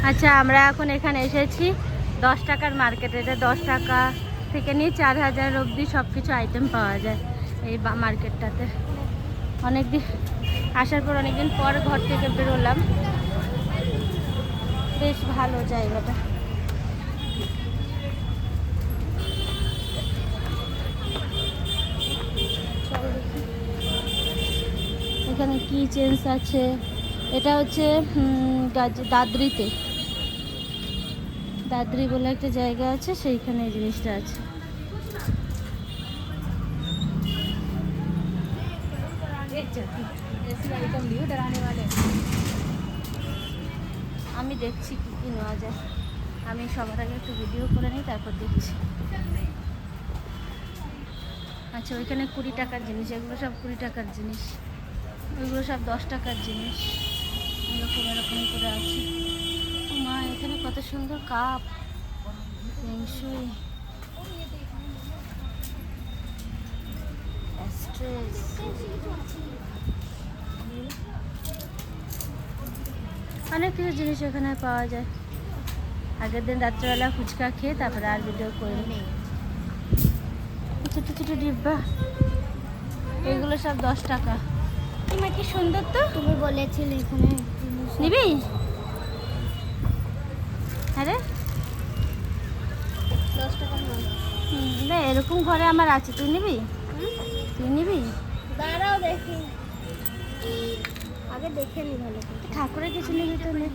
আচ্ছা, আমরা এখন এখানে এসেছি 10 টাকার মার্কেটে। এটা 10 টাকা থেকে নিয়ে 4000 অবধি সব কিছু আইটেম পাওয়া যায় এই মার্কেটটাতে। অনেকদিন আসার পর অনেকদিন পর ঘর থেকে বেরোলাম, বেশ ভালো জায়গাটা। এখানে কি চেঞ্জ আছে, এটা হচ্ছে দাদরিতে, দাদরি বলে একটা জায়গা আছে, সেইখানে এই জিনিসটা আছে। আমি দেখছি কি কি নেওয়া যায়। আমি সবার আগে একটু ভিডিও করে নিই, তারপর দেখছি। আচ্ছা, ওইখানে 20 টাকার জিনিস, এগুলো সব 20 টাকার জিনিস, ওইগুলো সব 10 টাকার জিনিস। এরকম এরকম করে আছে। মা, এখানে কত সুন্দর কাপ, পেংশুই, স্ট্রেস। অনেক কিছু জিনিস এখানে পাওয়া যায়। আগের দিন রাত্রেবেলা ফুচকা খেয়ে তারপরে আর ভিডিও করে নিই। ছোটো ছোটো ডিব্বা, এগুলো সব 10 টাকা। তোমার কি সুন্দর তো, তুমি বলেছিলে এখানে নিবি? আরে 10 টাকার মাল। না, এরকম ঘরে আমার আছে, তুই নিবি? তুই নিবি? দাঁড়াও দেখি, আগে দেখে নি ভালো করে। ঠাকুরের কিছু নিবি তো নে।